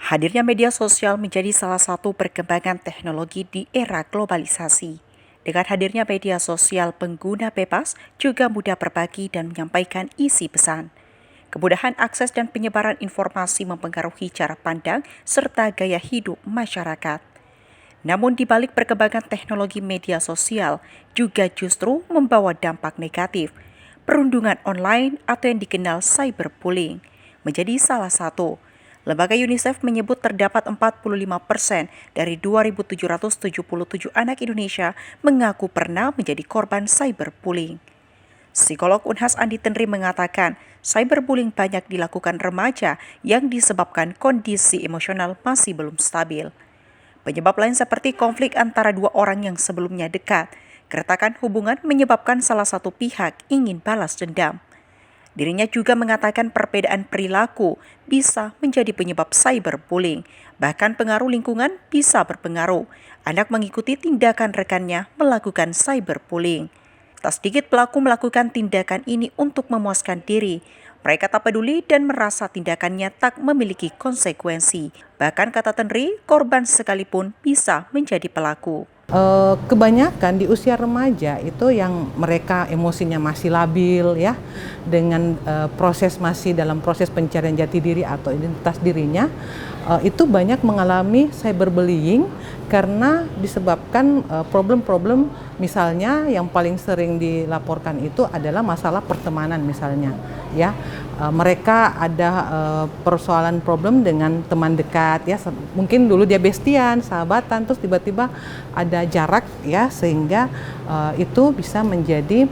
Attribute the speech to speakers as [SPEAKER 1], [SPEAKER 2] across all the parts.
[SPEAKER 1] Hadirnya media sosial menjadi salah satu perkembangan teknologi di era globalisasi. Dengan hadirnya media sosial, pengguna bebas juga mudah berbagi dan menyampaikan isi pesan. Kemudahan akses dan penyebaran informasi mempengaruhi cara pandang serta gaya hidup masyarakat. Namun di balik perkembangan teknologi media sosial juga justru membawa dampak negatif. Perundungan online atau yang dikenal cyberbullying menjadi salah satu. Lembaga UNICEF menyebut terdapat 45% dari 2.777 anak Indonesia mengaku pernah menjadi korban cyberbullying. Psikolog Unhas Andi Tenri mengatakan, cyberbullying banyak dilakukan remaja yang disebabkan kondisi emosional masih belum stabil. Penyebab lain seperti konflik antara dua orang yang sebelumnya dekat. Keretakan hubungan menyebabkan salah satu pihak ingin balas dendam. Dirinya juga mengatakan perbedaan perilaku bisa menjadi penyebab cyberbullying. Bahkan pengaruh lingkungan bisa berpengaruh. Anak mengikuti tindakan rekannya melakukan cyberbullying. Tak sedikit pelaku melakukan tindakan ini untuk memuaskan diri. Mereka tak peduli dan merasa tindakannya tak memiliki konsekuensi. Bahkan kata Tenri, korban sekalipun bisa menjadi pelaku.
[SPEAKER 2] Kebanyakan di usia remaja itu yang mereka emosinya masih labil ya, dengan masih dalam proses pencarian jati diri atau identitas dirinya, itu banyak mengalami cyberbullying karena disebabkan problem-problem, misalnya yang paling sering dilaporkan itu adalah masalah pertemanan misalnya ya. Mereka ada persoalan problem dengan teman dekat ya, mungkin dulu dia bestian, sahabatan, terus tiba-tiba ada jarak ya, sehingga itu bisa menjadi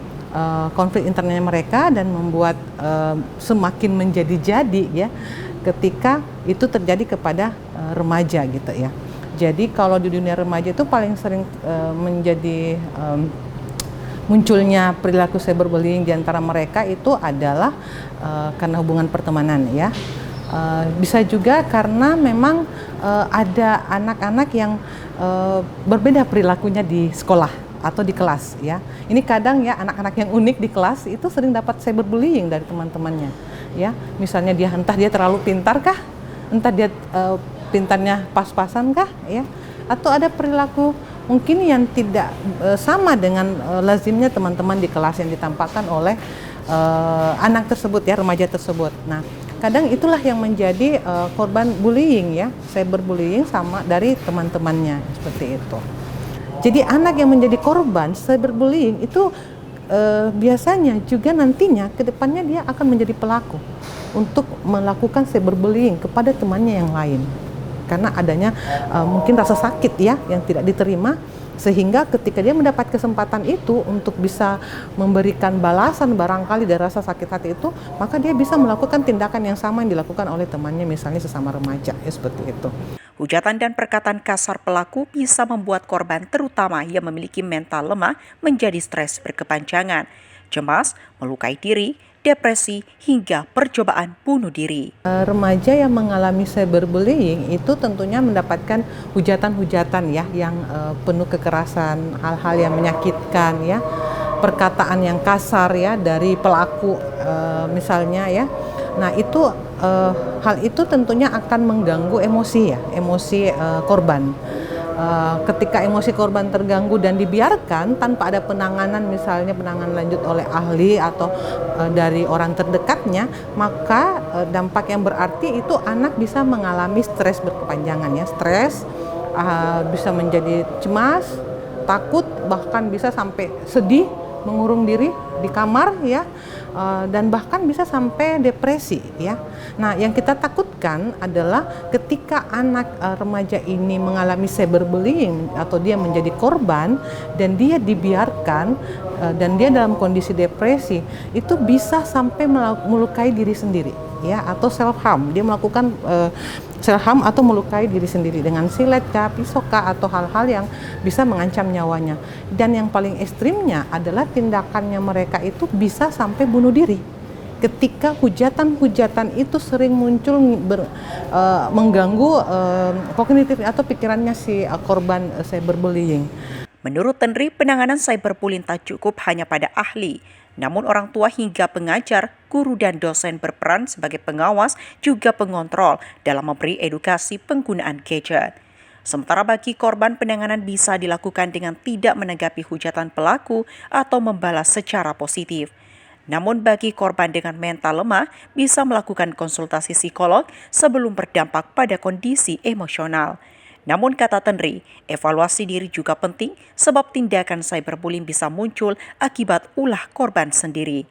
[SPEAKER 2] konflik internalnya mereka dan membuat semakin menjadi-jadi ya ketika itu terjadi kepada remaja gitu ya. Jadi kalau di dunia remaja itu paling sering menjadi munculnya perilaku cyberbullying di antara mereka itu adalah karena hubungan pertemanan ya. Bisa juga karena memang ada anak-anak yang berbeda perilakunya di sekolah atau di kelas ya. Ini kadang ya anak-anak yang unik di kelas itu sering dapat cyberbullying dari teman-temannya ya. Misalnya entah dia terlalu pintar kah, entah dia pintarnya pas-pasan kah ya, atau ada perilaku mungkin yang tidak sama dengan lazimnya teman-teman di kelas yang ditampakkan oleh anak tersebut ya, remaja tersebut. Nah, kadang itulah yang menjadi korban bullying ya, cyberbullying sama dari teman-temannya seperti itu. Jadi anak yang menjadi korban cyberbullying itu biasanya juga nantinya ke depannya dia akan menjadi pelaku untuk melakukan cyberbullying kepada temannya yang lain. Karena adanya mungkin rasa sakit ya yang tidak diterima, sehingga ketika dia mendapat kesempatan itu untuk bisa memberikan balasan barangkali dari rasa sakit hati itu, maka dia bisa melakukan tindakan yang sama yang dilakukan oleh temannya, misalnya sesama remaja ya, seperti itu.
[SPEAKER 1] Hujatan dan perkataan kasar pelaku bisa membuat korban, terutama yang memiliki mental lemah, menjadi stres berkepanjangan, cemas, melukai diri, depresi, hingga percobaan bunuh diri.
[SPEAKER 2] Remaja yang mengalami cyberbullying itu tentunya mendapatkan hujatan-hujatan ya yang penuh kekerasan, hal-hal yang menyakitkan ya, perkataan yang kasar ya dari pelaku misalnya ya. Nah itu hal itu tentunya akan mengganggu emosi ya, emosi korban. Ketika emosi korban terganggu dan dibiarkan tanpa ada penanganan, misalnya penanganan lanjut oleh ahli atau dari orang terdekatnya, maka dampak yang berarti itu anak bisa mengalami stres berkepanjangan ya, stres, bisa menjadi cemas, takut, bahkan bisa sampai sedih, mengurung diri di kamar ya, dan bahkan bisa sampai depresi ya. Nah, yang kita takutkan adalah ketika anak remaja ini mengalami cyberbullying atau dia menjadi korban dan dia dibiarkan dan dia dalam kondisi depresi, itu bisa sampai melukai diri sendiri ya, atau self harm. Dia melakukan self harm atau melukai diri sendiri dengan silet kah, pisau kah, atau hal-hal yang bisa mengancam nyawanya. Dan yang paling ekstrimnya adalah tindakannya mereka itu bisa sampai bunuh diri. Ketika hujatan-hujatan itu sering muncul mengganggu kognitif atau pikirannya si korban cyberbullying.
[SPEAKER 1] Menurut Tenri, penanganan cyberbullying tak cukup hanya pada ahli, Namun orang tua hingga pengajar, guru dan dosen berperan sebagai pengawas juga pengontrol dalam memberi edukasi penggunaan gadget. Sementara bagi korban, penanganan bisa dilakukan dengan tidak menanggapi hujatan pelaku atau membalas secara positif. Namun bagi korban dengan mental lemah bisa melakukan konsultasi psikolog sebelum berdampak pada kondisi emosional. Namun kata Tenri, evaluasi diri juga penting sebab tindakan cyberbullying bisa muncul akibat ulah korban sendiri.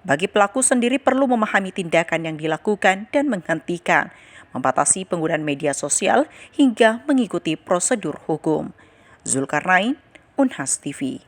[SPEAKER 1] Bagi pelaku sendiri perlu memahami tindakan yang dilakukan dan menghentikan, membatasi penggunaan media sosial hingga mengikuti prosedur hukum. Zulkarnain, Unhas TV.